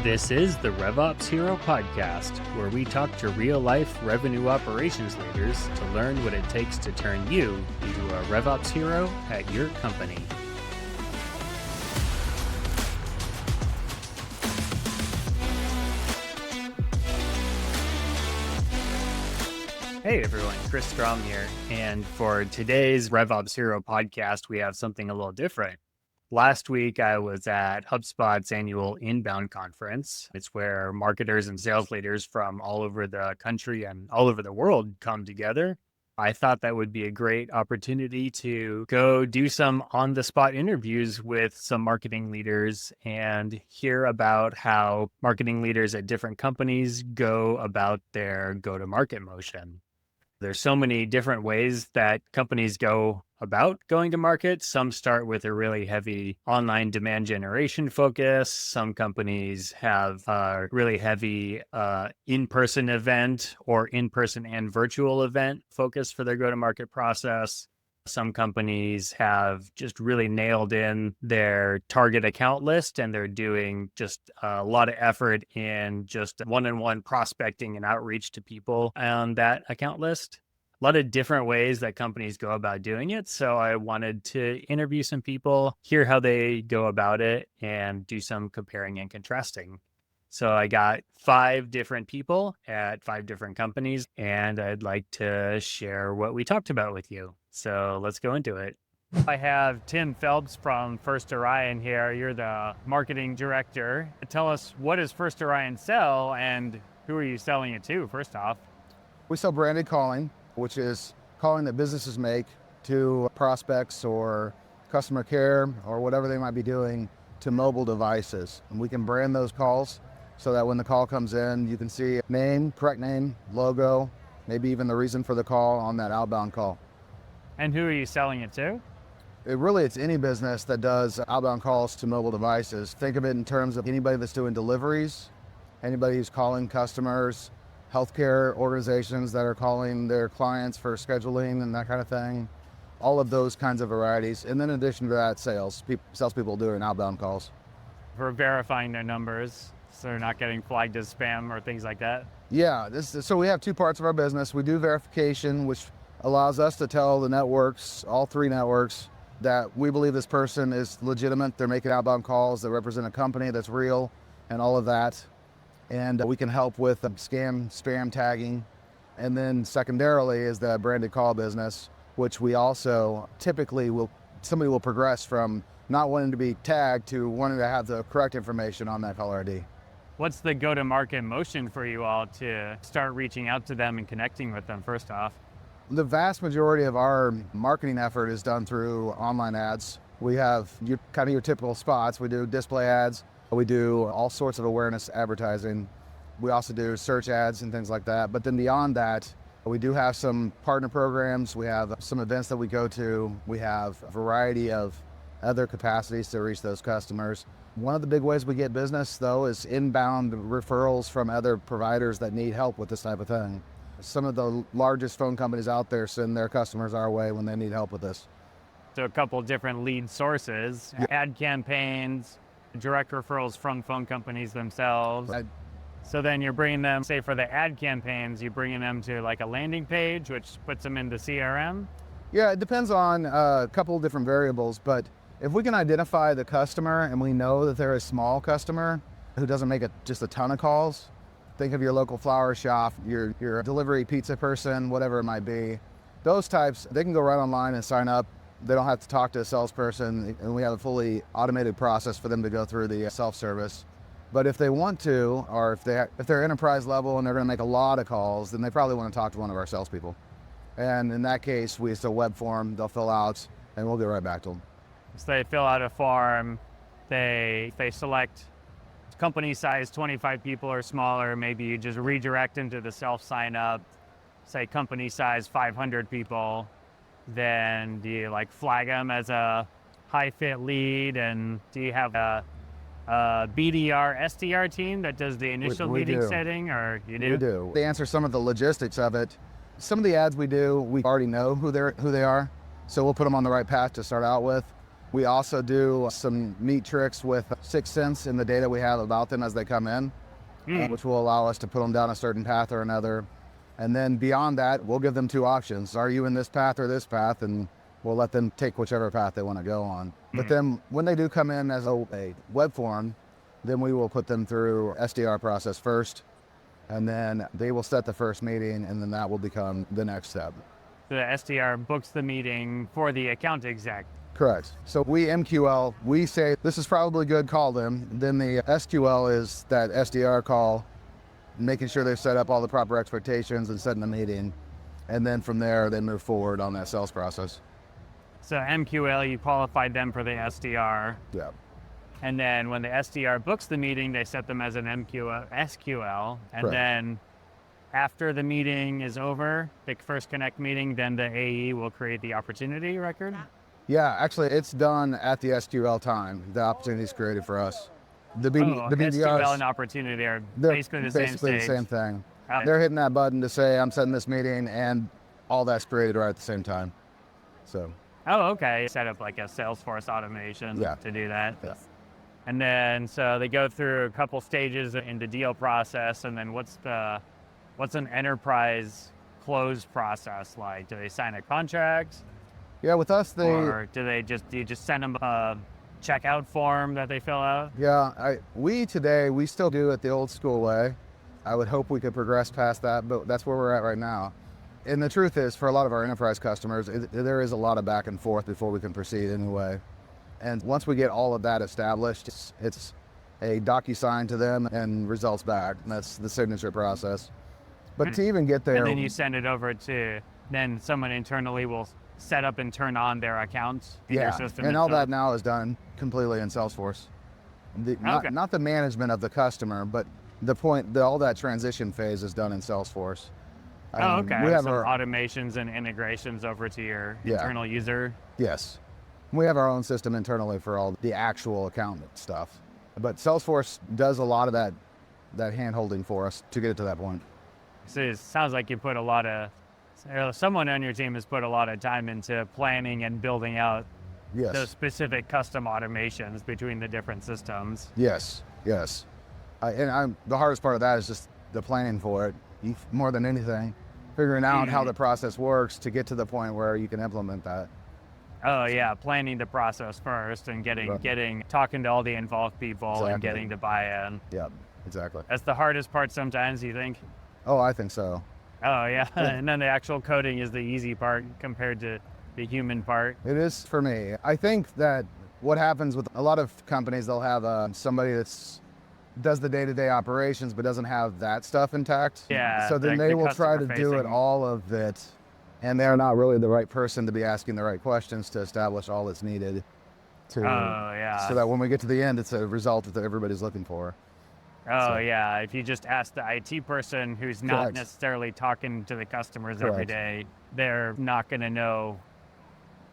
This is the RevOps Hero Podcast, where we talk to real-life revenue operations leaders to learn what it takes to turn you into a RevOps hero at your company. Hey everyone, Chris Strom here, and for today's RevOps Hero Podcast, we have something a little different. Last week, I was at HubSpot's annual Inbound conference. It's where marketers and sales leaders from all over the country and all over the world come together. I thought that would be a great opportunity to go do some on-the-spot interviews with some marketing leaders and hear about how marketing leaders at different companies go about their go-to-market motion. There's so many different ways that companies go about going to market. Some start with a really heavy online demand generation focus. Some companies have a really heavy in-person event or in-person and virtual event focus for their go-to-market process. Some companies have just really nailed in their target account list and they're doing just a lot of effort in just one-on-one prospecting and outreach to people on that account list. A lot of different ways that companies go about doing it. So I wanted to interview some people, hear how they go about it, and do some comparing and contrasting. So I got 5 different people at 5 different companies, and I'd like to share what we talked about with you. So let's go into it. I have Tim Phelps from First Orion here. You're the marketing director. Tell us, what does First Orion sell and who are you selling it to, first off? We sell branded calling, which is calling that businesses make to prospects or customer care or whatever they might be doing to mobile devices. And we can brand those calls so that when the call comes in, you can see name, correct name, logo, maybe even the reason for the call on that outbound call. And who are you selling it to? It's any business that does outbound calls to mobile devices. Think of it in terms of anybody that's doing deliveries, anybody who's calling customers, healthcare organizations that are calling their clients for scheduling and that kind of thing. All of those kinds of varieties. And then in addition to that, salespeople doing outbound calls. For verifying their numbers, so they're not getting flagged as spam or things like that? Yeah, so we have 2 parts of our business. We do verification, which allows us to tell the networks, all 3 networks, that we believe this person is legitimate. They're making outbound calls that represent a company that's real and all of that. And we can help with spam tagging. And then secondarily is the branded call business, which we also typically somebody will progress from not wanting to be tagged to wanting to have the correct information on that caller ID. What's the go-to-market motion for you all to start reaching out to them and connecting with them, first off? The vast majority of our marketing effort is done through online ads. We have your typical spots. We do display ads. We do all sorts of awareness advertising. We also do search ads and things like that. But then beyond that, we do have some partner programs. We have some events that we go to. We have a variety of other capacities to reach those customers. One of the big ways we get business, though, is inbound referrals from other providers that need help with this type of thing. Some of the largest phone companies out there send their customers our way when they need help with this. So a couple different lead sources, ad campaigns, direct referrals from phone companies themselves. So then you're bringing them, say for the ad campaigns, you're bringing them to like a landing page, which puts them into CRM? Yeah, it depends on a couple of different variables, but if we can identify the customer and we know that they're a small customer who doesn't make just a ton of calls, think of your local flower shop, your delivery pizza person, whatever it might be. Those types, they can go right online and sign up. They don't have to talk to a salesperson, and we have a fully automated process for them to go through the self-service. But if they want to, or if they're enterprise level and they're going to make a lot of calls, then they probably want to talk to one of our salespeople. And in that case, it's a web form they'll fill out, and we'll get right back to them. So they fill out a form, they select company size 25 people or smaller, maybe you just redirect them to the self-sign up, say company size 500 people, then do you flag them as a high fit lead, and do you have a BDR, SDR team that does the initial meeting setting, or you do? We do. They answer some of the logistics of it. Some of the ads we do, we already know who they are, so we'll put them on the right path to start out with. We also do some neat tricks with 6sense in the data we have about them as they come in, which will allow us to put them down a certain path or another. And then beyond that, we'll give them 2 options. Are you in this path or this path? And we'll let them take whichever path they want to go on. But then when they do come in as a web form, then we will put them through SDR process first, and then they will set the first meeting, and then that will become the next step. The SDR books the meeting for the account exec. Correct. So we MQL, we say, this is probably good, call them. Then the SQL is that SDR call, making sure they've set up all the proper expectations and setting the meeting. And then from there, they move forward on that sales process. So MQL, you qualified them for the SDR. Yeah. And then when the SDR books the meeting, they set them as an SQL. And Correct. then after the meeting is over, the first connect meeting, then the AE will create the opportunity record. Yeah, actually, it's done at the SQL time. The opportunity is created for us. The BDRs, SQL and opportunity are basically the same stage. The same thing. Okay. They're hitting that button to say, I'm setting this meeting, and all that's created right at the same time. So. Oh, okay. Set up like a Salesforce automation to do that. Yeah. And then, so they go through a couple stages in the deal process, and then what's an enterprise close process like? Do they sign a contract? Yeah, with us, or do you just send them a checkout form that they fill out? Yeah, we still do it the old school way. I would hope we could progress past that, but that's where we're at right now. And the truth is, for a lot of our enterprise customers, there is a lot of back and forth before we can proceed anyway. And once we get all of that established, it's a DocuSign to them and results back. And that's the signature process. But to even get there... And then you send it over to, then someone internally will set up and turn on their accounts in their system. And all that now is done completely in Salesforce. Not the management of the customer, but all that transition phase is done in Salesforce. Okay. We have some our automations and integrations over to your internal user. Yes. We have our own system internally for all the actual account stuff. But Salesforce does a lot of that hand-holding for us to get it to that point. So it sounds like you put someone on your team has put a lot of time into planning and building out those specific custom automations between the different systems. Yes. The hardest part of that is just the planning for it, more than anything. Figuring out how the process works to get to the point where you can implement that. Oh yeah, planning the process first and talking to all the involved people and getting the buy-in. Yeah, exactly. That's the hardest part sometimes, you think? Oh, I think so. Oh yeah, and then the actual coding is the easy part compared to the human part. It is for me. I think that what happens with a lot of companies, they'll have somebody does the day-to-day operations but doesn't have that stuff intact. Yeah. So then they will try to do all of it, and they're not really the right person to be asking the right questions to establish all that's needed so that when we get to the end, it's a result that everybody's looking for. Yeah, if you just ask the IT person who's not necessarily talking to the customers every day, they're not going to know,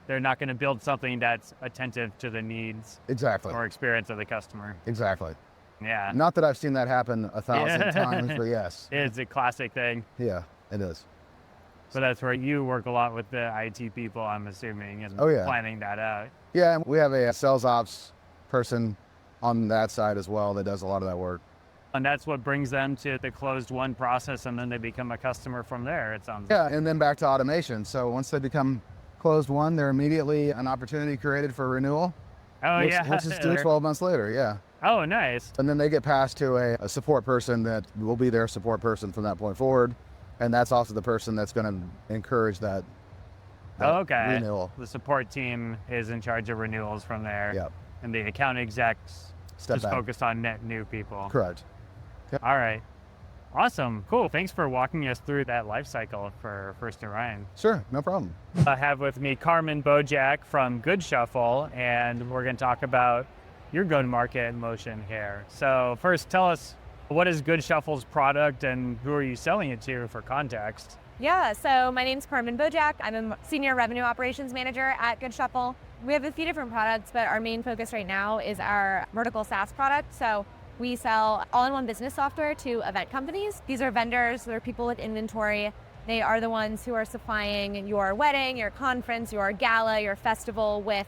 they're not going to build something that's attentive to the needs or experience of the customer. Exactly. Yeah. Not that I've seen that happen 1,000 times, but yes. It's a classic thing. Yeah, it is. So that's where you work a lot with the IT people, I'm assuming, and planning that out. Yeah, and we have a sales ops person on that side as well that does a lot of that work. And that's what brings them to the closed won process, and then they become a customer from there, it sounds like. Yeah, and then back to automation. So once they become closed won, they're immediately an opportunity created for renewal. Which is due 12 months later, yeah. Oh, nice. And then they get passed to a support person that will be their support person from that point forward. And that's also the person that's going to encourage that renewal. The support team is in charge of renewals from there. Yep. And the account execs focused on net new people. Correct. Yep. All right. Awesome. Cool. Thanks for walking us through that life cycle for First Orion. Sure. No problem. I have with me Carmen Bodziak from Goodshuffle, and we're going to talk about your go-to-market motion here. So first, tell us, what is Goodshuffle's product and who are you selling it to for context? Yeah, so my name's Carmen Bodziak. I'm a Senior Revenue Operations Manager at Goodshuffle. We have a few different products, but our main focus right now is our vertical SaaS product. So we sell all-in-one business software to event companies. These are vendors, they're people with inventory. They are the ones who are supplying your wedding, your conference, your gala, your festival with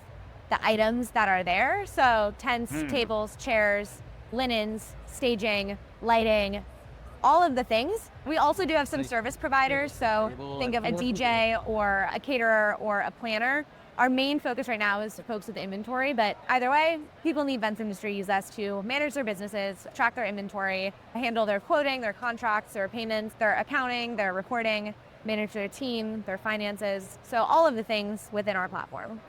the items that are there. So tents, tables, chairs, linens, staging, lighting, all of the things. We also do have some service providers. So think of a DJ or a caterer or a planner. Our main focus right now is folks with inventory, but either way, people in the events industry use us to manage their businesses, track their inventory, handle their quoting, their contracts, their payments, their accounting, their reporting, manage their team, their finances. So all of the things within our platform.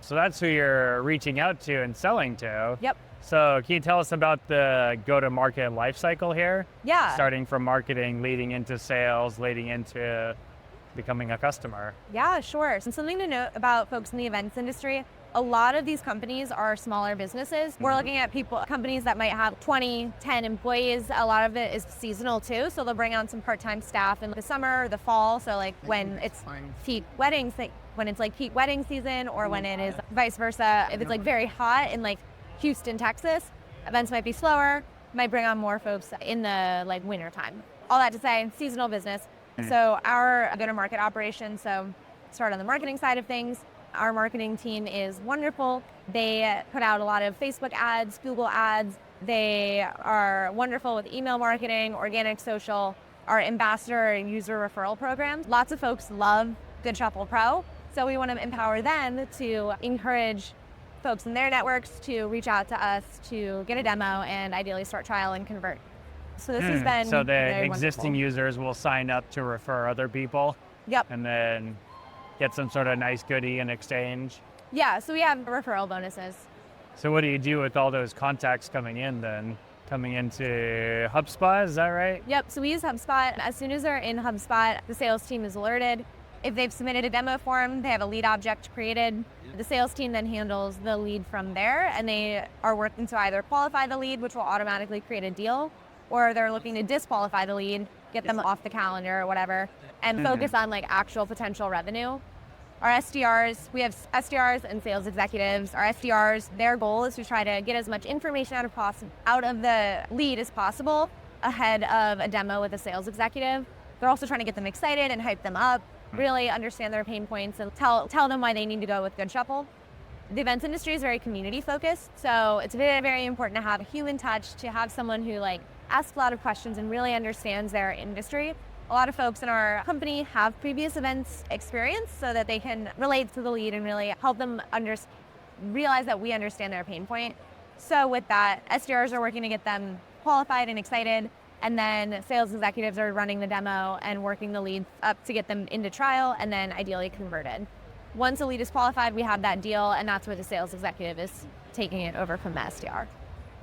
So that's who you're reaching out to and selling to. Yep. So can you tell us about the go-to-market lifecycle here? Yeah. Starting from marketing, leading into sales, leading into becoming a customer. Yeah, sure. So something to note about folks in the events industry, a lot of these companies are smaller businesses. We're looking at companies that might have 20, 10 employees. A lot of it is seasonal too. So they'll bring on some part-time staff in the summer or the fall. So like when it's peak weddings, when it's like peak wedding season, or when it is vice versa. If it's like very hot in like Houston, Texas, events might be slower, might bring on more folks in the like winter time. All that to say, seasonal business. So our go-to-market operation, so start on the marketing side of things. Our marketing team is wonderful. They put out a lot of Facebook ads, Google ads. They are wonderful with email marketing, organic social, our ambassador and user referral programs. Lots of folks love Goodshuffle Pro. So we want to empower them to encourage folks in their networks to reach out to us to get a demo and ideally start trial and convert. So this has been so the very existing wonderful. users will sign up to refer other people. Yep. And then get some sort of nice goodie in exchange. Yeah, so we have referral bonuses. So what do you do with all those contacts coming in then? Coming into HubSpot, is that right? Yep, so we use HubSpot. As soon as they're in HubSpot, the sales team is alerted. If they've submitted a demo form, they have a lead object created. The sales team then handles the lead from there, and they are working to either qualify the lead, which will automatically create a deal, or they're looking to disqualify the lead, get them off the calendar or whatever, and focus on like actual potential revenue. Our SDRs, we have SDRs and sales executives. Our SDRs, their goal is to try to get as much information out of the lead as possible ahead of a demo with a sales executive. They're also trying to get them excited and hype them up, really understand their pain points and tell them why they need to go with Goodshuffle. The events industry is very community focused, so it's very, very important to have a human touch, to have someone who like asks a lot of questions and really understands their industry. A lot of folks in our company have previous events experience so that they can relate to the lead and really help them realize that we understand their pain point. So with that, SDRs are working to get them qualified and excited, and then sales executives are running the demo and working the leads up to get them into trial and then ideally converted. Once a lead is qualified, we have that deal, and that's where the sales executive is taking it over from the SDR.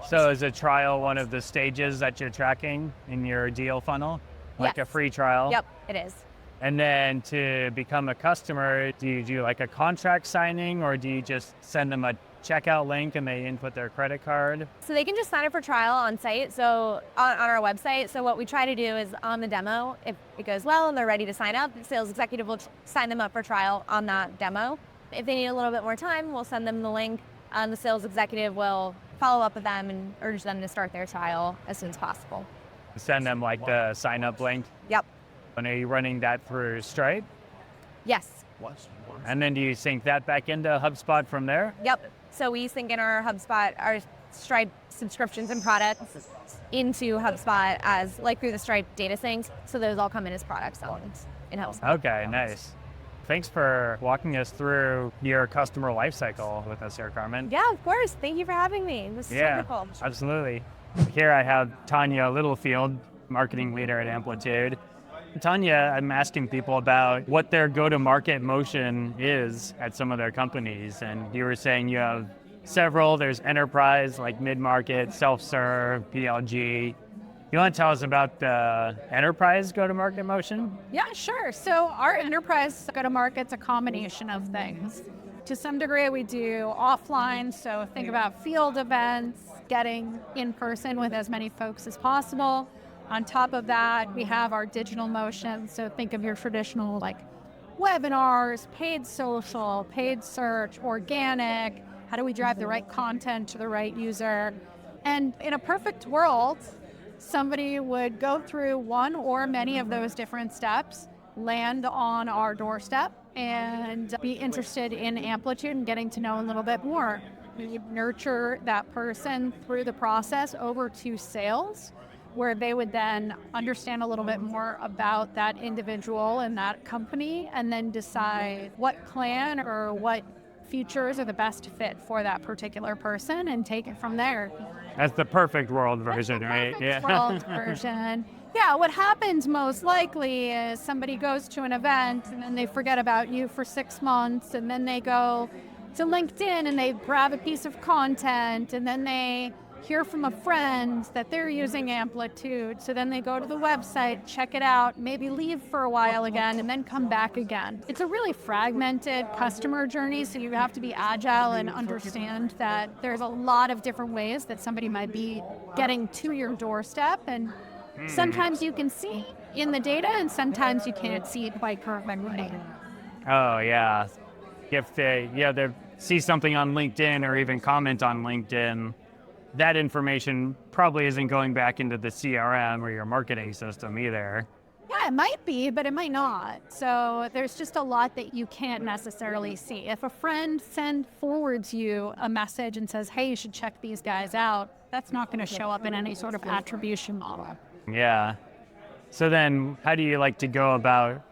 So is a trial one of the stages that you're tracking in your deal funnel? Like Yes. a free trial? Yep, it is. And then to become a customer, do you do like a contract signing, or do you just send them a checkout link and they input their credit card? So they can just sign up for trial on site, so on our website. So what we try to do is on the demo, if it goes well and they're ready to sign up, the sales executive will sign them up for trial on that demo. If they need a little bit more time, we'll send them the link. The sales executive will follow up with them and urge them to start their trial as soon as possible. Send them like the sign up link? Yep. And are you running that through Stripe? Yes. And then do you sync that back into HubSpot from there? Yep. So we sync in our HubSpot, our Stripe subscriptions and products into HubSpot as like through the Stripe data sync. So those all come in as products in HubSpot. Okay, nice. Thanks for walking us through your customer lifecycle with us here, Carmen. Yeah, of course. Thank you for having me. This is wonderful. Absolutely. Here I have Tanya Littlefield, marketing leader at Amplitude. Tanya, I'm asking people about what their go-to-market motion is at some of their companies. And you were saying you have several. There's enterprise, like mid-market, self-serve, PLG. You want to tell us about the enterprise go-to-market motion? Yeah, sure. So our enterprise go-to-market's a combination of things. To some degree, we do offline, so think about field events, getting in person with as many folks as possible. On top of that, we have our digital motion, so think of your traditional like webinars, paid social, paid search, organic. How do we drive the right content to the right user? And in a perfect world, somebody would go through one or many of those different steps, land on our doorstep, and be interested in Amplitude and getting to know a little bit more. We nurture that person through the process over to sales, where they would then understand a little bit more about that individual and that company, and then decide what plan or what features are the best fit for that particular person and take it from there. That's the perfect world version, right? Perfect world version. Yeah, what happens most likely is somebody goes to an event and then they forget about you for 6 months, and then they go to LinkedIn and they grab a piece of content, and then they hear from a friend that they're using Amplitude. So then they go to the website, check it out, maybe leave for a while again, and then come back again. It's a really fragmented customer journey, so you have to be agile and understand that there's a lot of different ways that somebody might be getting to your doorstep, and sometimes you can see in the data and sometimes you can't see it quite correctly. Oh, yeah. If they see something on LinkedIn or even comment on LinkedIn, that information probably isn't going back into the CRM or your marketing system either. Yeah, it might be, but it might not. So there's just a lot that you can't necessarily see. If a friend forwards you a message and says, hey, you should check these guys out, that's not going to show up in any sort of attribution model. Yeah. So then how do you like to go about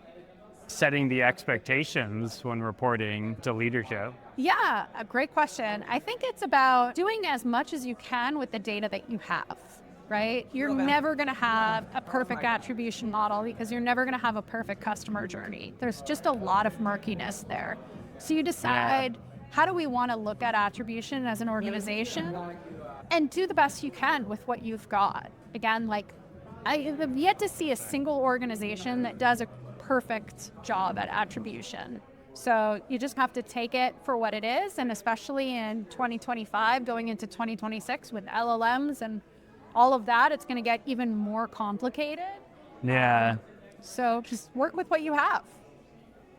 setting the expectations when reporting to leadership? Yeah, a great question. I think it's about doing as much as you can with the data that you have, right? You're never going to have a perfect attribution model because you're never going to have a perfect customer journey. There's just a lot of murkiness there. So you decide, how do we want to look at attribution as an organization, and do the best you can with what you've got. Again, I have yet to see a single organization that does a perfect job at attribution. So you just have to take it for what it is, and especially in 2025, going into 2026 with LLMs and all of that, it's going to get even more complicated. Yeah. So just work with what you have.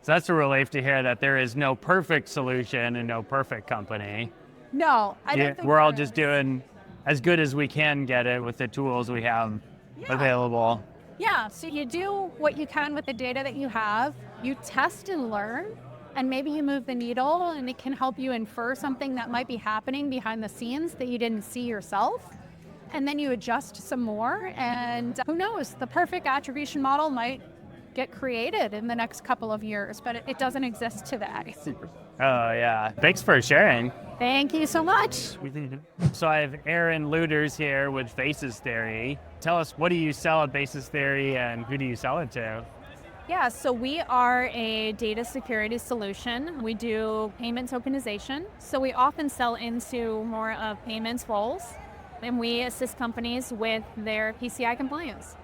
So that's a relief to hear that there is no perfect solution and no perfect company. No, I don't think we're all just doing as good as we can get it with the tools we have available. Yeah, so you do what you can with the data that you have, you test and learn, and maybe you move the needle and it can help you infer something that might be happening behind the scenes that you didn't see yourself. And then you adjust some more, and who knows, the perfect attribution model might get created in the next couple of years, but it doesn't exist today. Oh, yeah. Thanks for sharing. Thank you so much. So I have Eryn Lueders here with Faces Theory. Tell us, what do you sell at Faces Theory and who do you sell it to? Yeah, so we are a data security solution. We do payment tokenization. So we often sell into more of payments roles, and we assist companies with their PCI compliance.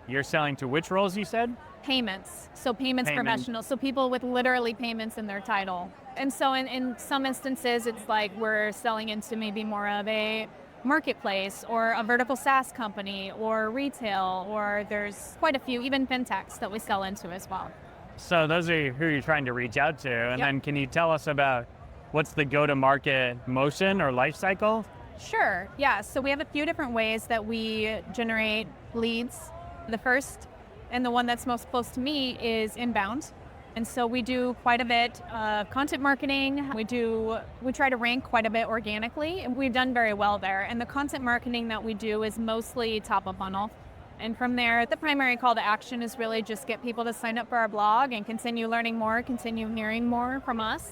You're selling to which roles, you said? Payments. So payments professionals. So people with literally payments in their title. And so in some instances, it's like we're selling into maybe more of a marketplace or a vertical SaaS company or retail, or there's quite a few, even fintechs that we sell into as well. So those are who you're trying to reach out to. And then can you tell us about what's the go-to-market motion or life cycle? Sure. Yeah. So we have a few different ways that we generate leads. The first, and the one that's most close to me, is inbound. And so we do quite a bit of content marketing. We try to rank quite a bit organically, and we've done very well there. And the content marketing that we do is mostly top of funnel. And from there, the primary call to action is really just get people to sign up for our blog and continue learning more, continue hearing more from us.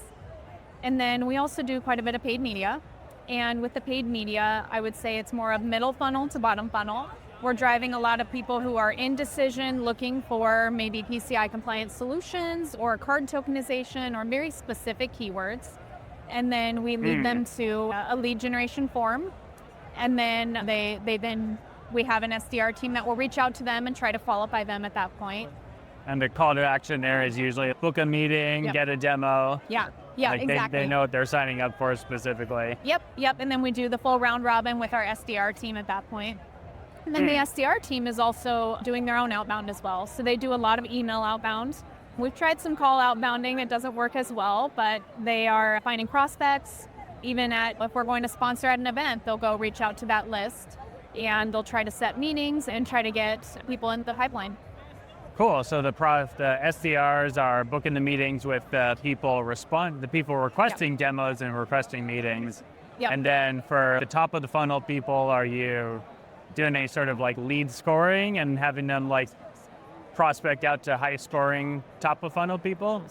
And then we also do quite a bit of paid media. And with the paid media, I would say it's more of middle funnel to bottom funnel. We're driving a lot of people who are in decision, looking for maybe PCI compliant solutions or card tokenization or very specific keywords. And then we lead them to a lead generation form. And then we have an SDR team that will reach out to them and try to qualify them at that point. And the call to action there is usually book a meeting, get a demo. Yeah, exactly. They know what they're signing up for specifically. Yep. And then we do the full round robin with our SDR team at that point. And then the SDR team is also doing their own outbound as well. So they do a lot of email outbound. We've tried some call outbounding. It doesn't work as well, but they are finding prospects. Even if we're going to sponsor at an event, they'll go reach out to that list and they'll try to set meetings and try to get people in the pipeline. Cool. So the SDRs are booking the meetings with the people requesting demos and requesting meetings. Yep. And then for the top of the funnel people, are you doing any sort of like lead scoring and having them like prospect out to high scoring top of funnel people?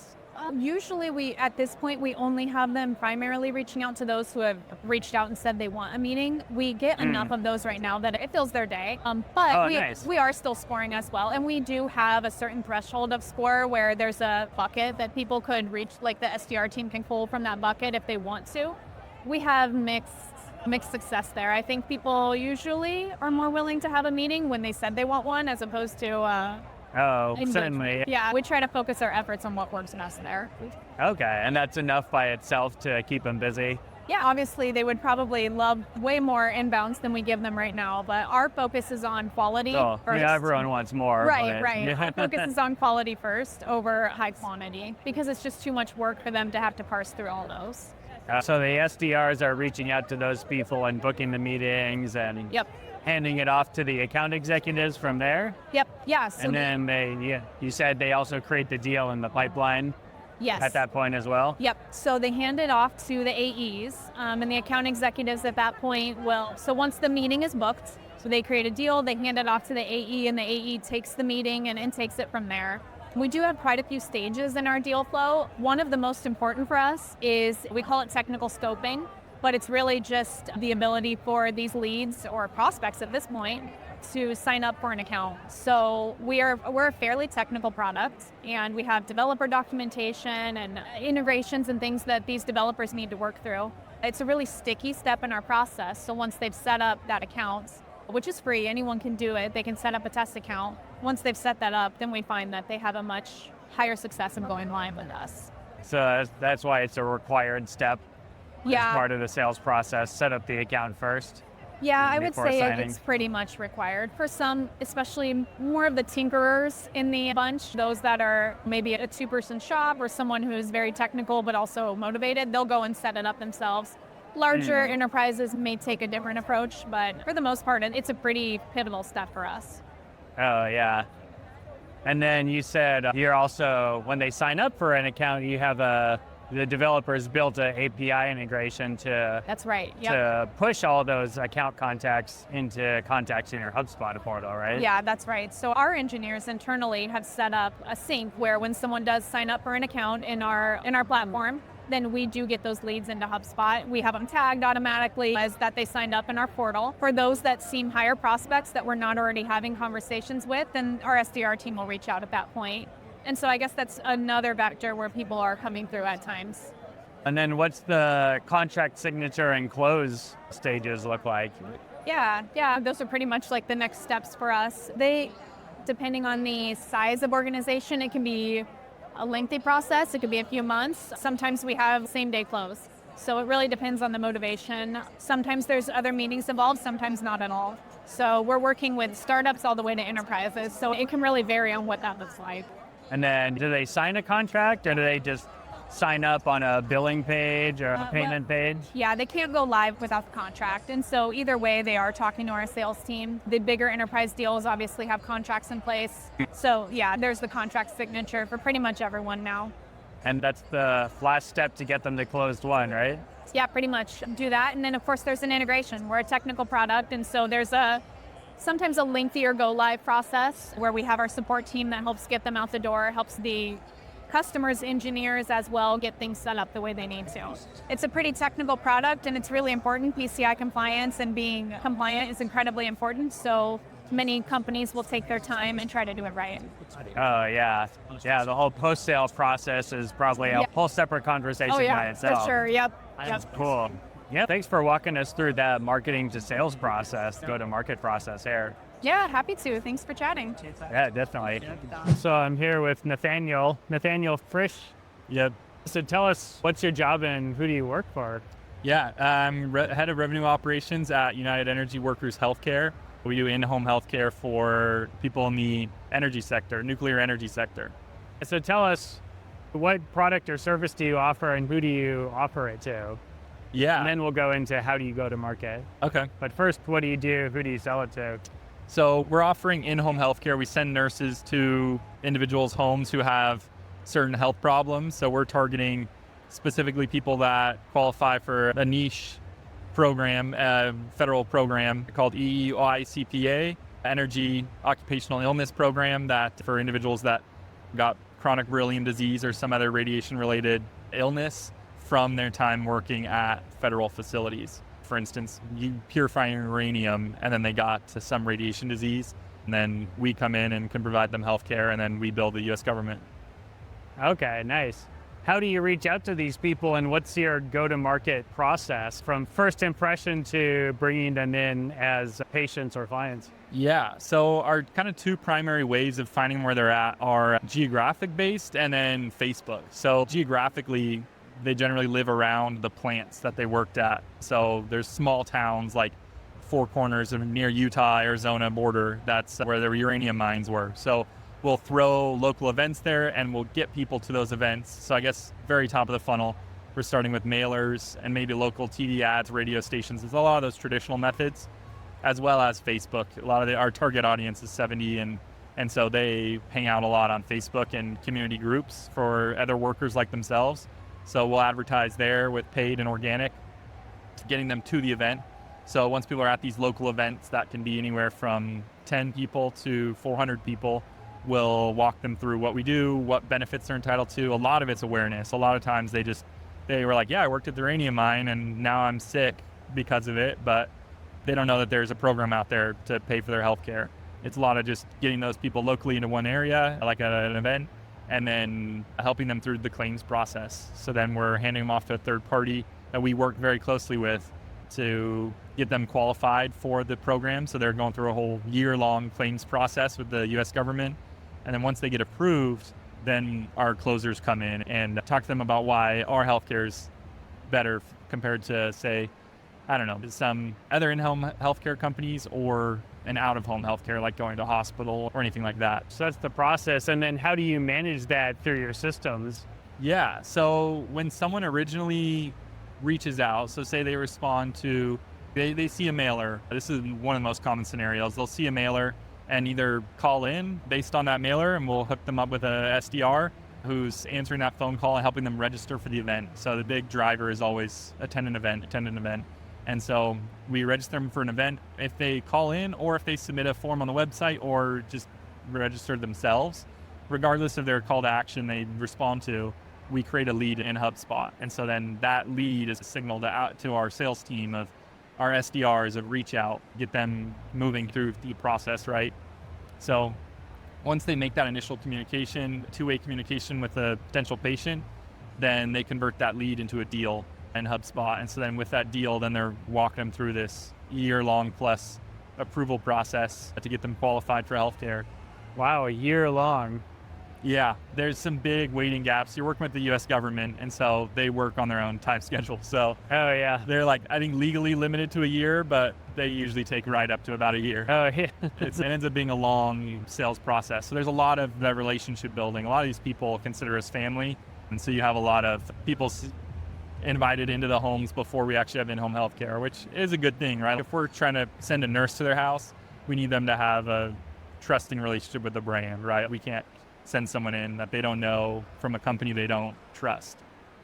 Usually at this point, we only have them primarily reaching out to those who have reached out and said they want a meeting. We get enough of those right now that it fills their day. But nice. we are still scoring as well. And we do have a certain threshold of score where there's a bucket that people could reach, like the SDR team can pull from that bucket if they want to. We have mixed success there. I think people usually are more willing to have a meeting when they said they want one as opposed to certainly. Yeah, we try to focus our efforts on what works best there. Okay, and that's enough by itself to keep them busy? Yeah, obviously they would probably love way more inbounds than we give them right now, but our focus is on quality first. Yeah, everyone wants more. Right. Our focus is on quality first over high quantity because it's just too much work for them to have to parse through all those. So the SDRs are reaching out to those people and booking the meetings and handing it off to the account executives from there? Yep, yeah. So and then you said they also create the deal in the pipeline? Yes. At that point as well? Yep. So they hand it off to the AEs, and the account executives at that point will, so once the meeting is booked, so they create a deal, they hand it off to the AE, and the AE takes the meeting and takes it from there. We do have quite a few stages in our deal flow. One of the most important for us is, we call it technical scoping, but it's really just the ability for these leads or prospects at this point to sign up for an account. So we're a fairly technical product, and we have developer documentation and integrations and things that these developers need to work through. It's a really sticky step in our process. So once they've set up that account, which is free, anyone can do it, they can set up a test account. Once they've set that up, then we find that they have a much higher success in going live with us. So that's why it's a required step. Yeah. As part of the sales process, set up the account first. Yeah, I would say signing. it's pretty much required. For some, especially more of the tinkerers in the bunch, those that are maybe a two-person shop or someone who's very technical but also motivated, they'll go and set it up themselves. Larger enterprises may take a different approach, but for the most part, it's a pretty pivotal step for us. Oh, yeah. And then you said you're also, when they sign up for an account, you have the developers built an API integration to That's right. Yep. to push all those account contacts into contacts in your HubSpot portal, right? Yeah, that's right. So our engineers internally have set up a sync where when someone does sign up for an account in our platform, then we do get those leads into HubSpot. We have them tagged automatically as that they signed up in our portal. For those that seem higher prospects that we're not already having conversations with, then our SDR team will reach out at that point. And so I guess that's another vector where people are coming through at times. And then what's the contract signature and close stages look like? Yeah, those are pretty much like the next steps for us. Depending on the size of organization, it can be a lengthy process. It could be a few months. Sometimes we have same day close. So it really depends on the motivation. Sometimes there's other meetings involved, sometimes not at all. So we're working with startups all the way to enterprises. So it can really vary on what that looks like. And then do they sign a contract or do they just sign up on a billing page or a payment page? Yeah, they can't go live without the contract. And so either way, they are talking to our sales team. The bigger enterprise deals obviously have contracts in place. So yeah, there's the contract signature for pretty much everyone now. And that's the last step to get them to closed one, right? Yeah, pretty much do that. And then of course there's an integration. We're a technical product, and so there's sometimes a lengthier go live process where we have our support team that helps get them out the door, helps the customers, engineers as well get things set up the way they need to. It's a pretty technical product, and it's really important. PCI compliance and being compliant is incredibly important. So many companies will take their time and try to do it right. Oh, yeah. Yeah, the whole post-sale process is probably a whole separate conversation by itself. For sure. Yep. That's cool. Yeah, thanks for walking us through that marketing to sales process, go-to-market process here. Yeah, happy to. Thanks for chatting. Yeah, definitely. So I'm here with Nathaniel Frisch. Yep. So tell us, what's your job and who do you work for? Yeah, I'm head of revenue operations at United Energy Workers Healthcare. We do in-home healthcare for people in the energy sector, nuclear energy sector. So tell us, what product or service do you offer and who do you offer it to? Yeah. And then we'll go into how do you go to market. Okay. But first, what do you do? Who do you sell it to? So we're offering in-home healthcare. We send nurses to individuals' homes who have certain health problems. So we're targeting specifically people that qualify for a niche program, a federal program called EEOICPA, Energy Occupational Illness Program, that for individuals that got chronic beryllium disease or some other radiation-related illness from their time working at federal facilities. For instance, purifying uranium, and then they got to some radiation disease, and then we come in and can provide them health care, and then we bill the U.S. government. Okay, nice. How do you reach out to these people, and what's your go-to-market process from first impression to bringing them in as patients or clients? Yeah, so our kind of two primary ways of finding where they're at are geographic based and then Facebook. So geographically, they generally live around the plants that they worked at. So there's small towns like Four Corners near Utah, Arizona border. That's where the uranium mines were. So we'll throw local events there and we'll get people to those events. So I guess very top of the funnel, we're starting with mailers and maybe local TV ads, radio stations. There's a lot of those traditional methods, as well as Facebook. A lot of our target audience is 70, and so they hang out a lot on Facebook and community groups for other workers like themselves. So we'll advertise there with paid and organic, getting them to the event. So once people are at these local events, that can be anywhere from 10 people to 400 people. We'll walk them through what we do, what benefits they're entitled to. A lot of it's awareness. A lot of times they were like, yeah, I worked at the uranium mine and now I'm sick because of it, but they don't know that there's a program out there to pay for their health care. It's a lot of just getting those people locally into one area, like at an event, and then helping them through the claims process. So then we're handing them off to a third party that we work very closely with to get them qualified for the program. So they're going through a whole year-long claims process with the U.S. government. And then once they get approved, then our closers come in and talk to them about why our healthcare is better compared to, say, I don't know, some other in-home healthcare companies or an out-of-home healthcare, like going to a hospital or anything like that. So that's the process. And then how do you manage that through your systems? Yeah, so when someone originally reaches out, so say they respond to, they see a mailer. This is one of the most common scenarios. They'll see a mailer and either call in based on that mailer, and we'll hook them up with a SDR who's answering that phone call and helping them register for the event. So the big driver is always attend an event. And so we register them for an event if they call in or if they submit a form on the website or just register themselves. Regardless of their call to action they respond to, we create a lead in HubSpot. And so then that lead is a signal to our sales team of our SDRs of reach out, get them moving through the process, right? So once they make that initial communication, two-way communication with a potential patient, then they convert that lead into a deal in HubSpot. And so then with that deal, then they're walking them through this year-long plus approval process to get them qualified for healthcare. Wow, a year long. Yeah, there's some big waiting gaps. You're working with the U.S. government, and so they work on their own time schedule. So Oh yeah. they're like, I think legally limited to a year, but they usually take right up to about a year. Oh yeah. It ends up being a long sales process. So there's a lot of that relationship building. A lot of these people consider us family, and so you have a lot of people invited into the homes before we actually have in-home healthcare, which is a good thing, right? If we're trying to send a nurse to their house, we need them to have a trusting relationship with the brand, right? We can't send someone in that they don't know from a company they don't trust.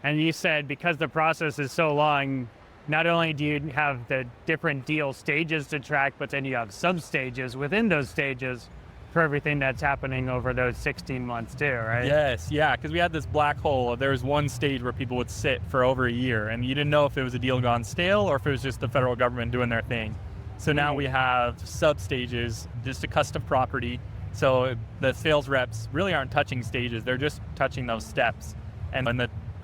And you said because the process is so long, not only do you have the different deal stages to track, but then you have sub-stages within those stages for everything that's happening over those 16 months too, right? Yes, yeah, because we had this black hole. There was one stage where people would sit for over a year, and you didn't know if it was a deal gone stale or if it was just the federal government doing their thing. So now we have sub-stages, just a custom property. So the sales reps really aren't touching stages, they're just touching those steps. And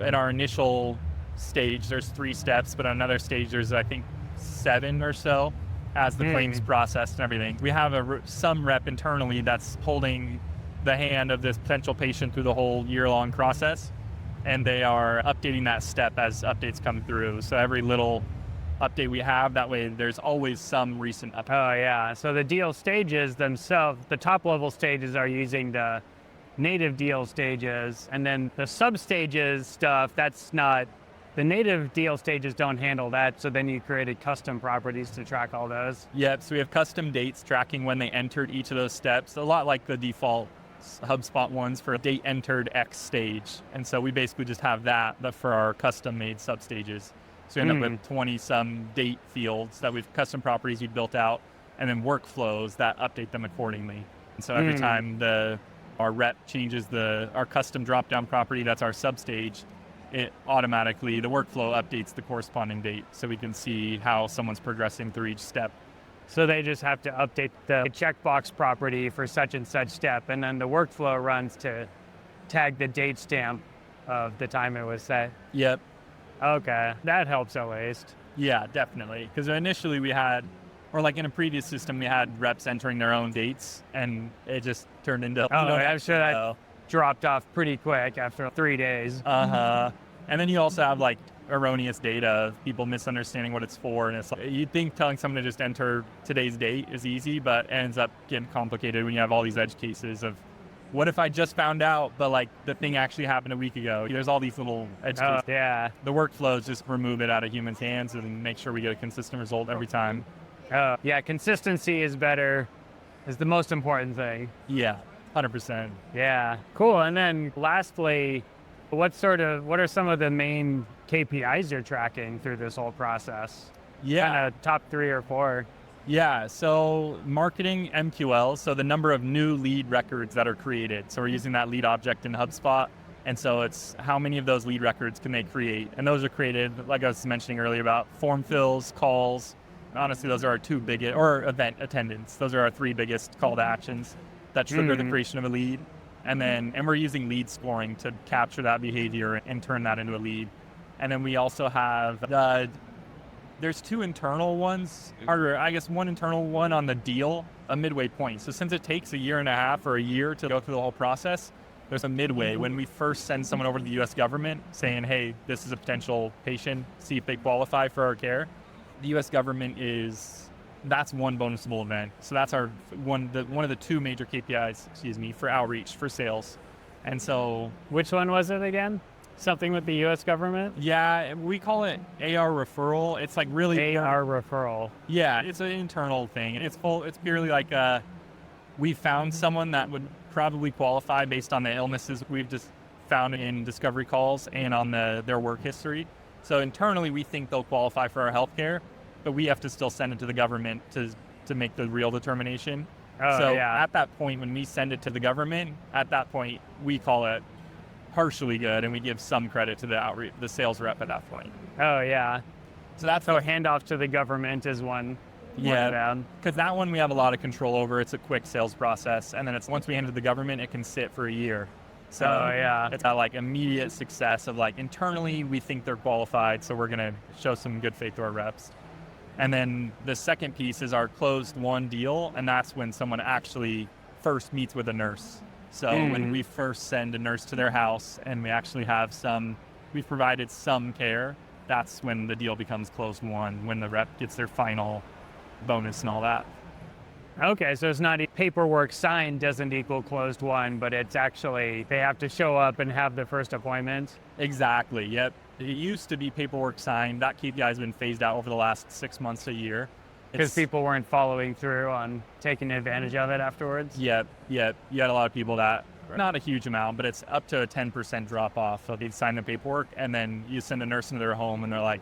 in our initial stage, there's 3 steps, but on another stage, there's I think 7 or so as the claims process and everything. We have some rep internally that's holding the hand of this potential patient through the whole year-long process, and they are updating that step as updates come through. So every little update we have, that way there's always some recent update. Oh yeah, so the deal stages themselves, the top level stages are using the native deal stages, and then the sub stages stuff, that's not The native deal stages don't handle that, so then you created custom properties to track all those. Yep, so we have custom dates tracking when they entered each of those steps, a lot like the default HubSpot ones for date entered X stage. And so we basically just have that, but for our custom made substages. So we end up with 20 some date fields that we've custom properties we've built out, and then workflows that update them accordingly. And so every time our rep changes our custom drop down property, that's our substage, it automatically, the workflow updates the corresponding date so we can see how someone's progressing through each step. So they just have to update the checkbox property for such and such step, and then the workflow runs to tag the date stamp of the time it was set. Yep. Okay, that helps at least. Yeah, definitely. Because initially we had, or like in a previous system, we had reps entering their own dates, and it just turned into... I'm sure that dropped off pretty quick after 3 days. And then you also have like erroneous data of people misunderstanding what it's for. And it's like, you'd think telling someone to just enter today's date is easy, but it ends up getting complicated when you have all these edge cases of what if I just found out, but like the thing actually happened a week ago. There's all these little edge cases. Yeah. The workflows just remove it out of humans' hands and make sure we get a consistent result every time. Yeah, consistency is the most important thing. Yeah, 100%. Yeah, cool. And then lastly, what are some of the main KPIs you're tracking through this whole process? Yeah. Kind of top 3 or 4. Yeah, so marketing MQL, so the number of new lead records that are created. So we're using that lead object in HubSpot. And so it's how many of those lead records can they create? And those are created, like I was mentioning earlier, about form fills, calls. Honestly, those are our 2 biggest, or event attendance. Those are our 3 biggest call to actions that trigger the creation of a lead. And we're using lead scoring to capture that behavior and turn that into a lead. And then we also have there's 2 internal ones, or I guess 1 internal one on the deal, a midway point. So since it takes a year and a half or a year to go through the whole process, there's a midway when we first send someone over to the US government saying, hey, this is a potential patient, see if they qualify for our care. The US government that's one bonusable event. So that's our one of the 2 major KPIs, for outreach, for sales. And so... Which one was it again? Something with the U.S. government? Yeah, we call it AR referral. It's like really... AR referral. Yeah, it's an internal thing. It's purely like we found someone that would probably qualify based on the illnesses we've just found in discovery calls and on their work history. So internally, we think they'll qualify for our healthcare, but we have to still send it to the government to make the real determination. At that point, when we send it to the government, at that point, we call it partially good, and we give some credit to the sales rep at that point. Oh, yeah. So handoff to the government is one. Yeah, because that one we have a lot of control over. It's a quick sales process, and then once we hand it to the government, it can sit for a year. So it's not like immediate success of like internally we think they're qualified, so we're gonna show some good faith to our reps. And then the second piece is our closed won deal, and that's when someone actually first meets with a nurse. So when we first send a nurse to their house and we actually have we've provided some care, that's when the deal becomes closed won, when the rep gets their final bonus and all that. Okay, so it's not paperwork signed doesn't equal closed won, but it's actually they have to show up and have the first appointment. Exactly, yep. It used to be paperwork signed. That KPI has been phased out over the last 6 months to a year. Because people weren't following through on taking advantage of it afterwards? Yep. You had a lot of people that, not a huge amount, but it's up to a 10% drop off. So they sign the paperwork and then you send a nurse into their home and they're like,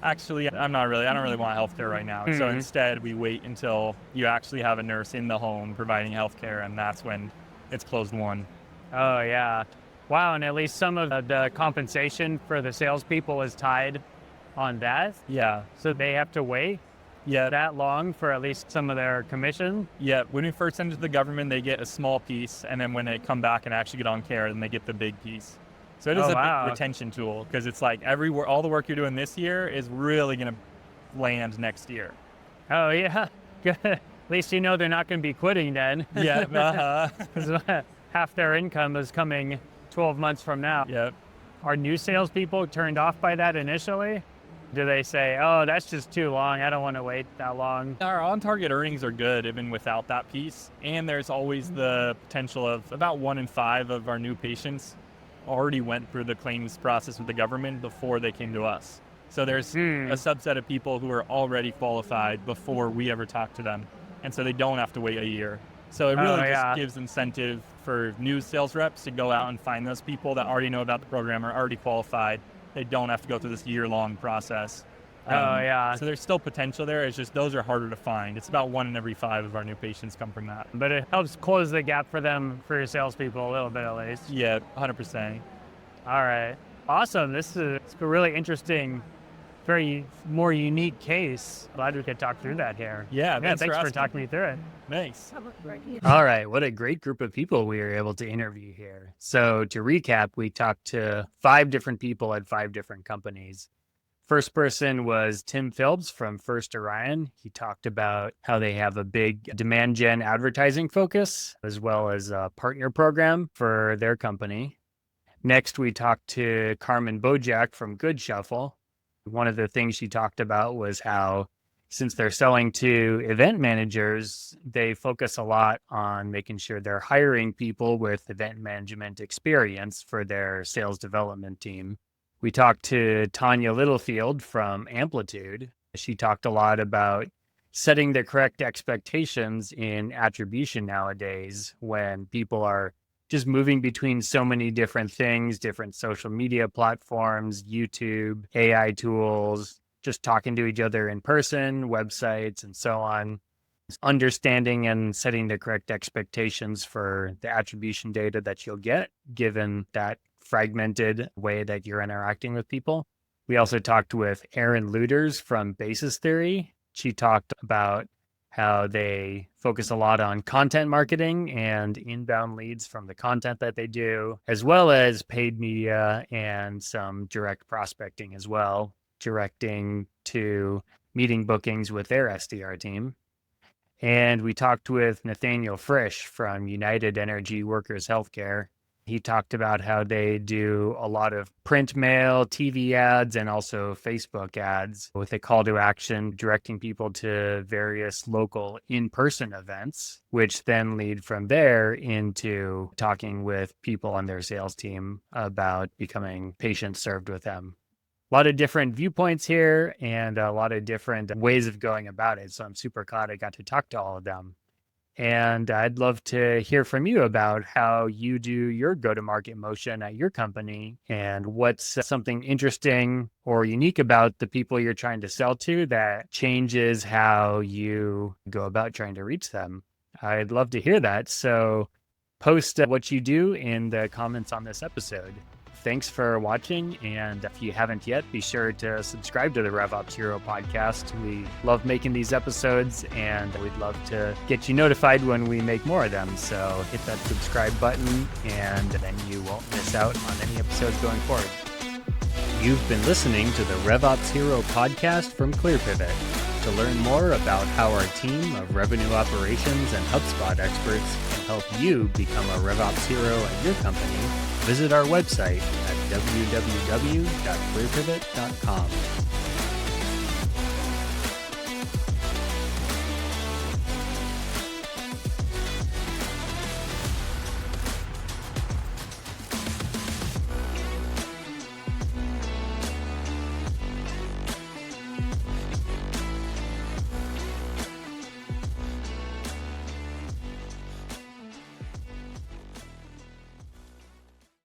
actually, I don't really want healthcare right now. So instead, we wait until you actually have a nurse in the home providing healthcare, and that's when it's closed won. Oh, yeah. Wow, and at least some of the compensation for the salespeople is tied on that? Yeah. So they have to wait that long for at least some of their commission? Yeah, when we first send it to the government, they get a small piece, and then when they come back and actually get on care, then they get the big piece. So it is a big retention tool, because it's like all the work you're doing this year is really going to land next year. Oh, yeah. Good. At least you know they're not going to be quitting then. Yeah. Because half their income is coming 12 months from now. Yep. Are new salespeople turned off by that initially? Do they say, oh, that's just too long, I don't want to wait that long? Our on-target earnings are good even without that piece. And there's always the potential of about 1 in 5 of our new patients already went through the claims process with the government before they came to us. So there's a subset of people who are already qualified before we ever talk to them. And so they don't have to wait a year. So it really just gives incentive for new sales reps to go out and find those people that already know about the program, are already qualified. They don't have to go through this year-long process. So there's still potential there. It's just those are harder to find. It's about 1 in every 5 of our new patients come from that. But it helps close the gap for them, for your salespeople, a little bit at least. Yeah, 100%. All right. Awesome. It's a really interesting, very more unique case. Glad we could talk through that here. Yeah, thanks for talking me through it. Thanks. All right. What a great group of people we were able to interview here. So to recap, we talked to 5 different people at 5 different companies. First person was Tim Phelps from First Orion. He talked about how they have a big demand gen advertising focus, as well as a partner program for their company. Next, we talked to Carmen Bodziak from Goodshuffle. One of the things she talked about was how, since they're selling to event managers, they focus a lot on making sure they're hiring people with event management experience for their sales development team. We talked to Tanya Littlefield from Amplitude. She talked a lot about setting the correct expectations in attribution nowadays when people are just moving between so many different things, different social media platforms, YouTube, AI tools, just talking to each other in person, websites, and so on. Understanding and setting the correct expectations for the attribution data that you'll get, given that fragmented way that you're interacting with people. We also talked with Eryn Lueders from Basis Theory. She talked about how they focus a lot on content marketing and inbound leads from the content that they do, as well as paid media and some direct prospecting as well, directing to meeting bookings with their SDR team. And we talked with Nathaniel Frisch from United Energy Workers Healthcare. He talked about how they do a lot of print mail, TV ads, and also Facebook ads with a call to action directing people to various local in-person events, which then lead from there into talking with people on their sales team about becoming patients served with them. A lot of different viewpoints here and a lot of different ways of going about it. So I'm super glad I got to talk to all of them. And I'd love to hear from you about how you do your go-to-market motion at your company and what's something interesting or unique about the people you're trying to sell to that changes how you go about trying to reach them. I'd love to hear that. So post what you do in the comments on this episode. Thanks for watching, and if you haven't yet, be sure to subscribe to the RevOps Hero podcast. We love making these episodes, and we'd love to get you notified when we make more of them. So hit that subscribe button, and then you won't miss out on any episodes going forward. You've been listening to the RevOps Hero podcast from ClearPivot. To learn more about how our team of revenue operations and HubSpot experts can help you become a RevOps hero at your company, visit our website at www.clearpivot.com.